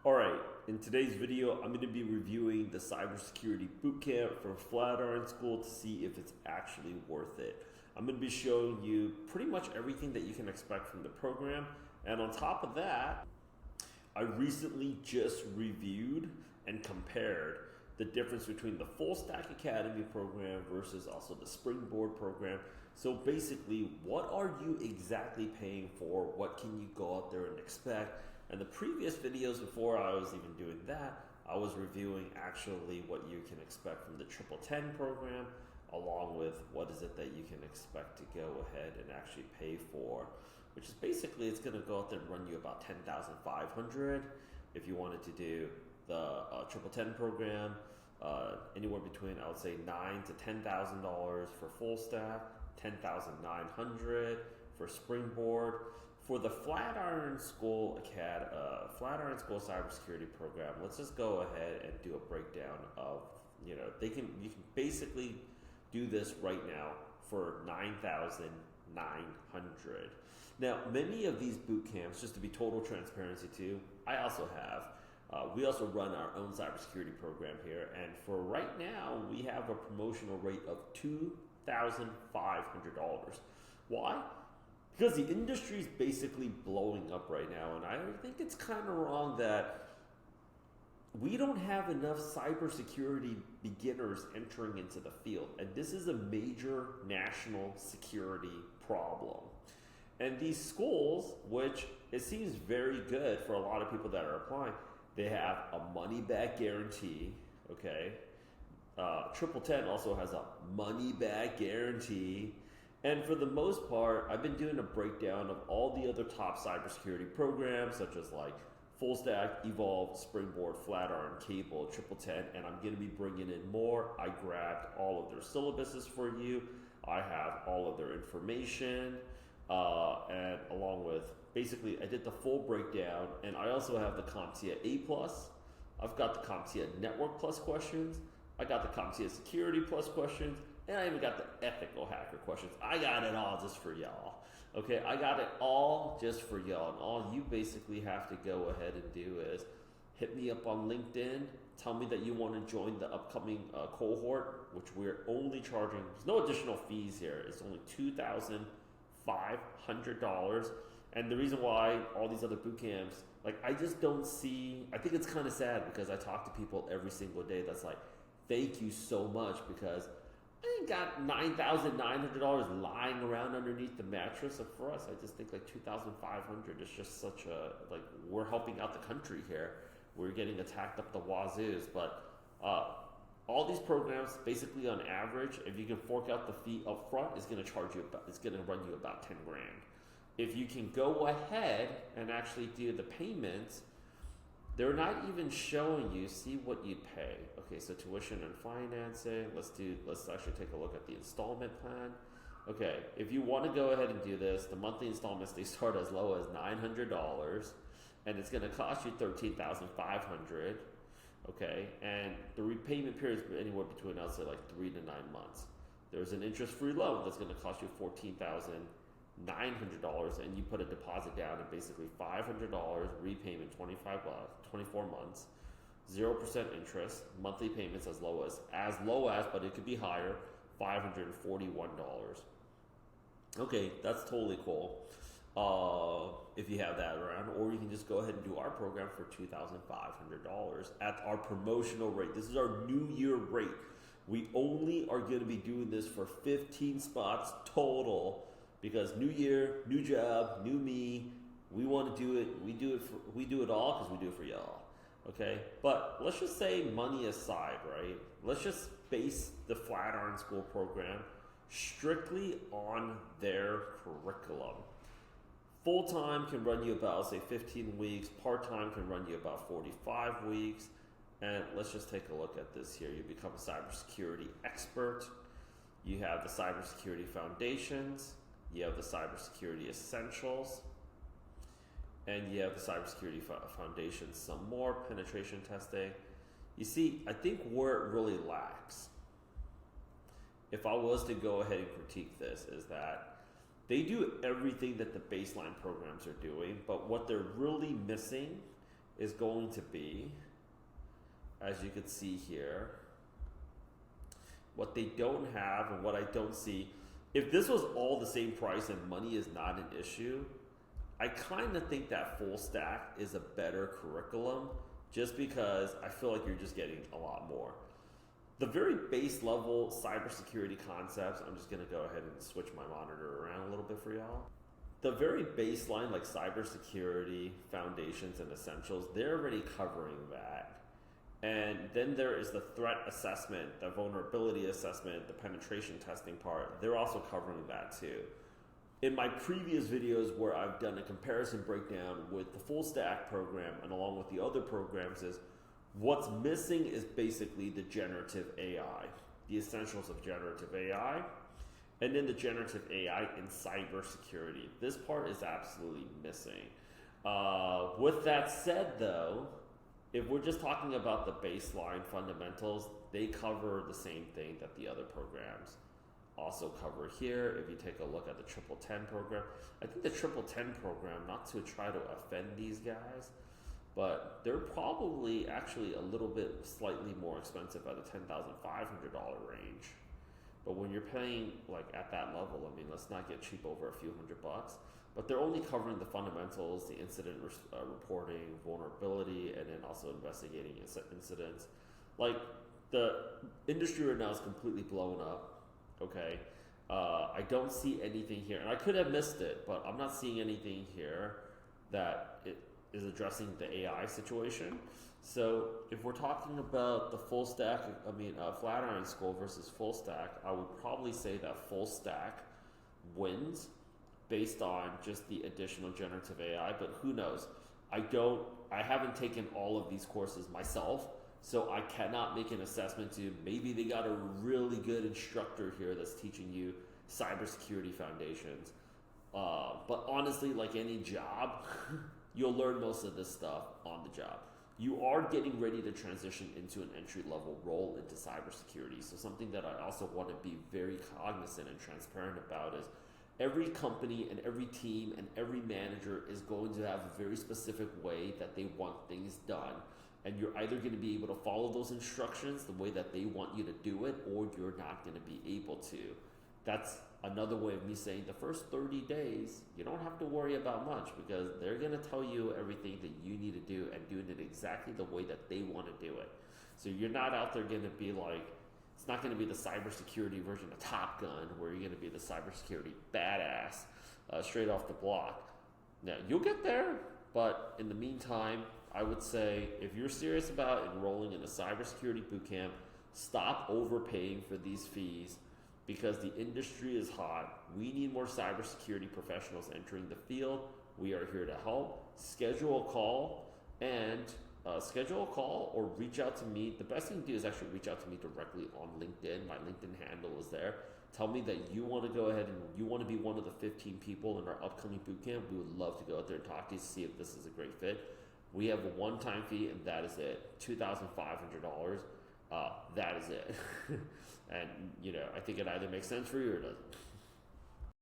Alright, in today's video, I'm going to be reviewing the Cybersecurity Bootcamp from Flatiron School to see if it's actually worth it. I'm going to be showing you pretty much everything that you can expect from the program, and on top of that, I recently just reviewed and compared the difference between the Fullstack Academy program versus also the Springboard program. So basically, what are you exactly paying for? What can you go out there and expect? And the previous videos before I was even doing that, I was reviewing actually what you can expect from the 1010 program, along with what is it that you can expect to go ahead and actually pay for, which is basically it's going to go out there and run you about $10,500 if you wanted to do the 1010 program. Anywhere between, I would say, $9,000 to $10,000 for Fullstack, $10,900 for Springboard. For the Flatiron School Flatiron School Cybersecurity program, let's just go ahead and do a breakdown of, you can basically do this right now for $9,900. Now, many of these boot camps, just to be total transparency too, I also have. We also run our own cybersecurity program here, and for right now, we have a promotional rate of $2,500. Why? Because the industry is basically blowing up right now, and I think it's kind of wrong that we don't have enough cybersecurity beginners entering into the field, and this is a major national security problem. And these schools, which it seems very good for a lot of people that are applying, they have a money-back guarantee, okay? 1010 also has a money-back guarantee. And for the most part, I've been doing a breakdown of all the other top cybersecurity programs, such as like Fullstack, Evolve, Springboard, Flatiron, Cable, 1010, and I'm going to be bringing in more. I grabbed all of their syllabuses for you. I have all of their information, and along with, basically, I did the full breakdown, and I also have the CompTIA A+. I've got the CompTIA Network Plus questions. I got the CompTIA Security Plus questions. And I even got the ethical hacker questions. I got it all just for y'all. Okay, I got it all just for y'all. And all you basically have to go ahead and do is hit me up on LinkedIn. Tell me that you want to join the upcoming cohort, which we're only charging. There's no additional fees here. It's only $2,500. And the reason why all these other boot camps, like, I just don't see, I think it's kind of sad because I talk to people every single day that's like, thank you so much, because I ain't got $9,900 lying around underneath the mattress. So for us, I just think like $2,500 is just such a, like, we're helping out the country here. We're getting attacked up the wazoos. But all these programs, basically on average, if you can fork out the fee up front, it's going to charge you about, it's going to run you about 10 grand. If you can go ahead and actually do the payments, they're not even showing you, see what you pay. Okay, so tuition and financing, let's actually take a look at the installment plan. Okay, if you want to go ahead and do this, the monthly installments, they start as low as $900, and it's gonna cost you $13,500, okay? And the repayment period is anywhere between, I'll say, like 3 to 9 months. There's an interest-free loan that's gonna cost you $14,900, and you put a deposit down and basically $500, repayment 24 months, 0% interest, monthly payments as low as, but it could be higher, $541. Okay, that's totally cool. If you have that around, or you can just go ahead and do our program for $2,500 at our promotional rate. This is our New Year rate. We only are going to be doing this for 15 spots total. Because new year, new job, new me, we want to do it. We do it all because we do it for y'all. Okay? But let's just say money aside, right? Let's just base the Flatiron School program strictly on their curriculum. Full-time can run you about, say, 15 weeks. Part-time can run you about 45 weeks. And let's just take a look at this here. You become a cybersecurity expert. You have the cybersecurity foundations. You have the cybersecurity essentials, and you have the cybersecurity foundation, some more penetration testing. You see, I think where it really lacks, if I was to go ahead and critique this, is that they do everything that the baseline programs are doing, but what they're really missing is going to be, as you can see here, what they don't have and what I don't see. If this was all the same price and money is not an issue, I kind of think that Fullstack is a better curriculum just because I feel like you're just getting a lot more. The very base level cybersecurity concepts, I'm just going to go ahead and switch my monitor around a little bit for y'all. The very baseline, like cybersecurity, foundations, and essentials, they're already covering that. And then there is the threat assessment, the vulnerability assessment, the penetration testing part. They're also covering that too. In my previous videos where I've done a comparison breakdown with the Fullstack program and along with the other programs, is what's missing is basically the generative AI, the essentials of generative AI, and then the generative AI in cybersecurity. This part is absolutely missing. With that said though, if we're just talking about the baseline fundamentals, they cover the same thing that the other programs also cover here. If you take a look at the 1010 program, I think the 1010 program, not to try to offend these guys, but they're probably actually a little bit slightly more expensive at the $10,500 range. But when you're paying like at that level, I mean, let's not get cheap over a few $100. But they're only covering the fundamentals, the incident reporting, vulnerability, and then also investigating incidents. Like the industry right now is completely blown up. Okay, I don't see anything here, and I could have missed it, but I'm not seeing anything here that it is addressing the AI situation. So if we're talking about the Fullstack, Flatiron School versus Fullstack, I would probably say that Fullstack wins based on just the additional generative AI, but who knows? I haven't taken all of these courses myself, so I cannot make an assessment to maybe they got a really good instructor here that's teaching you cybersecurity foundations. But honestly, like any job, you'll learn most of this stuff on the job. You are getting ready to transition into an entry-level role into cybersecurity. So something that I also want to be very cognizant and transparent about is every company and every team and every manager is going to have a very specific way that they want things done. And you're either going to be able to follow those instructions the way that they want you to do it, or you're not going to be able to. That's another way of me saying the first 30 days, you don't have to worry about much because they're going to tell you everything that you need to do and doing it exactly the way that they want to do it. So you're not out there going to be like, it's not going to be the cybersecurity version of Top Gun where you're going to be the cybersecurity badass straight off the block. Now, you'll get there, but in the meantime, I would say if you're serious about enrolling in a cybersecurity bootcamp, stop overpaying for these fees because the industry is hot. We need more cybersecurity professionals entering the field. We are here to help. Schedule a call or reach out to me. The best thing to do is actually reach out to me directly on LinkedIn. My LinkedIn handle is there. Tell me that you want to go ahead and you want to be one of the 15 people in our upcoming bootcamp. We would love to go out there and talk to you, see if this is a great fit. We have a one-time fee, and that is it, $2,500. That is it. And, I think it either makes sense for you or it doesn't.